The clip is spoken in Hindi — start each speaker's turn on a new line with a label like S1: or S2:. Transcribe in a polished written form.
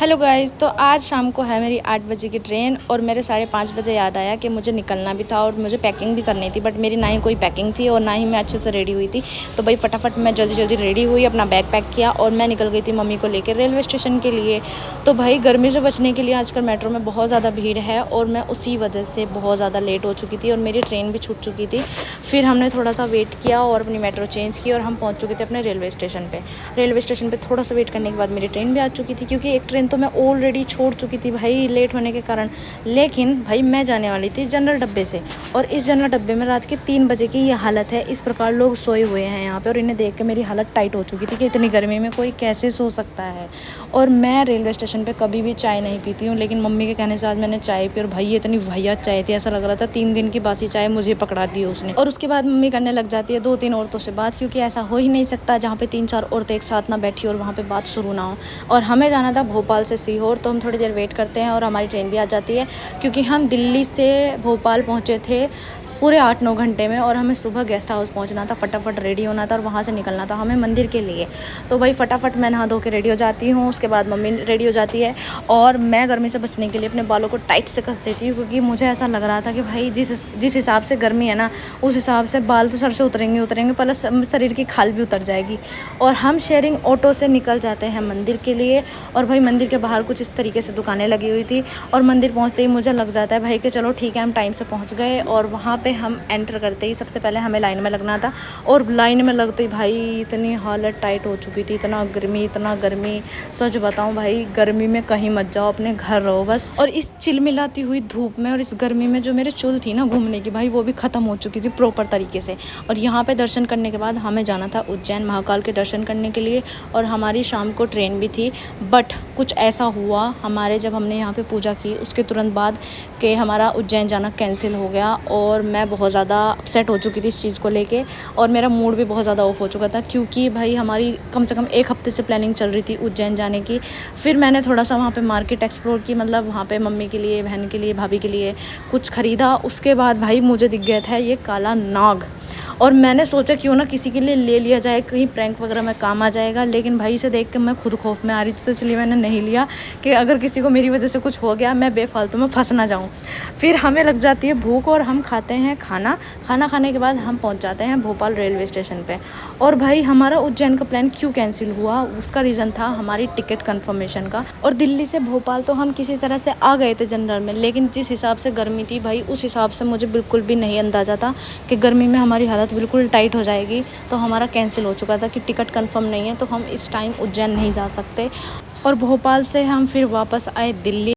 S1: हेलो गाइस, तो आज शाम को है मेरी 8 बजे की ट्रेन और मेरे 5:30 बजे याद आया कि मुझे निकलना भी था और मुझे पैकिंग भी करनी थी। बट मेरी ना ही कोई पैकिंग थी और ना ही मैं अच्छे से रेडी हुई थी। तो भाई फटाफट मैं जल्दी रेडी हुई, अपना बैग पैक किया और मैं निकल गई थी मम्मी को लेकर रेलवे स्टेशन के लिए। तो भाई गर्मी से बचने के लिए आजकल मेट्रो में बहुत ज़्यादा भीड़ है और मैं उसी वजह से बहुत ज़्यादा लेट हो चुकी थी और मेरी ट्रेन भी छूट चुकी थी। फिर हमने थोड़ा सा वेट किया और अपनी मेट्रो चेंज की और हम पहुँच चुके थे अपने रेलवे स्टेशन पर। रेलवे स्टेशन पर थोड़ा सा वेट करने के बाद मेरी ट्रेन भी आ चुकी थी, क्योंकि एक ट्रेन तो मैं ऑलरेडी छोड़ चुकी थी भाई लेट होने के कारण। लेकिन भाई मैं जाने वाली थी जनरल डब्बे से और इस जनरल डब्बे में रात के 3 बजे की ये हालत है। इस प्रकार लोग सोए हुए हैं यहाँ पे और इन्हें देख के मेरी हालत टाइट हो चुकी थी कि इतनी गर्मी में कोई कैसे सो सकता है। और मैं रेलवे स्टेशन पे कभी भी चाय नहीं पीती हूँ, लेकिन मम्मी के कहने से आज मैंने चाय पी और भाई ये इतनी वाहियात चाय थी, ऐसा लग रहा था 3 दिन की बासी चाय मुझे पकड़ा दी उसने। और उसके बाद मम्मी करने लग जाती है 2-3 औरतों से बात, क्योंकि ऐसा हो ही नहीं सकता जहाँ पे 3-4 औरतें एक साथ ना बैठी और वहाँ पे बात शुरू ना हो। और हमें जाना था भोपाल से सीहोर, तो हम थोड़ी देर वेट करते हैं और हमारी ट्रेन भी आ जाती है, क्योंकि हम दिल्ली से भोपाल पहुँचे थे पूरे 8-9 घंटे में और हमें सुबह गेस्ट हाउस पहुंचना था, फटाफट रेडी होना था और वहां से निकलना था हमें मंदिर के लिए। तो भाई फटाफट मैं नहा धो के रेडी हो जाती हूँ, उसके बाद मम्मी रेडी हो जाती है और मैं गर्मी से बचने के लिए अपने बालों को टाइट से कस देती हूँ, क्योंकि मुझे ऐसा लग रहा था कि भाई जिस हिसाब से गर्मी है ना, उस हिसाब से बाल तो सर से उतरेंगे प्लस शरीर की खाल भी उतर जाएगी। और हम शेयरिंग ऑटो से निकल जाते हैं मंदिर के लिए। और भाई मंदिर के बाहर कुछ इस तरीके से दुकानें लगी हुई थी और मंदिर पहुँचते ही मुझे लग जाता है भाई कि चलो ठीक है हम टाइम से पहुँच गए। और वहाँ पे हम एंटर करते ही सबसे पहले हमें लाइन में लगना था और लाइन में लगते ही भाई इतनी हालत टाइट हो चुकी थी, इतना गर्मी। सच बताऊं भाई, गर्मी में कहीं मत जाओ, अपने घर रहो बस। और इस चिलमिलाती हुई धूप में और इस गर्मी में जो मेरे चुल थी ना घूमने की, भाई वो भी ख़त्म हो चुकी थी प्रॉपर तरीके से। और यहाँ पे दर्शन करने के बाद हमें जाना था उज्जैन महाकाल के दर्शन करने के लिए और हमारी शाम को ट्रेन भी थी। बट कुछ ऐसा हुआ हमारे, जब हमने यहाँ पे पूजा की उसके तुरंत बाद कि हमारा उज्जैन जाना कैंसिल हो गया और मैं बहुत ज़्यादा अपसेट हो चुकी थी इस चीज़ को लेके और मेरा मूड भी बहुत ज़्यादा ऑफ हो चुका था, क्योंकि भाई हमारी कम से कम 1 हफ्ते से प्लानिंग चल रही थी उज्जैन जाने की। फिर मैंने थोड़ा सा वहाँ पे मार्केट एक्सप्लोर की, मतलब वहाँ पे मम्मी के लिए, बहन के लिए, भाभी के लिए कुछ ख़रीदा। उसके बाद भाई मुझे दिख गया था ये काला नाग और मैंने सोचा क्यों ना किसी के लिए ले लिया जाए, कहीं प्रैंक वगैरह में काम आ जाएगा। लेकिन भाई इसे देख के मैं खुद खौफ में आ रही थी, तो इसलिए मैंने नहीं लिया कि अगर किसी को मेरी वजह से कुछ हो गया मैं बेफालतू में फंस ना जाऊँ। फिर हमें लग जाती है भूख और हम खाते हैं खाना खाने के बाद हम पहुंच जाते हैं भोपाल रेलवे स्टेशन पे। और भाई हमारा उज्जैन का प्लान क्यों कैंसिल हुआ, उसका रीज़न था हमारी टिकट कंफर्मेशन का। और दिल्ली से भोपाल तो हम किसी तरह से आ गए थे जनरल में, लेकिन जिस हिसाब से गर्मी थी भाई उस हिसाब से मुझे बिल्कुल भी नहीं अंदाज़ा था कि गर्मी में हमारी हालत बिल्कुल टाइट हो जाएगी। तो हमारा कैंसिल हो चुका था कि टिकट कन्फर्म नहीं है, तो हम इस टाइम उज्जैन नहीं जा सकते। और भोपाल से हम फिर वापस आए दिल्ली।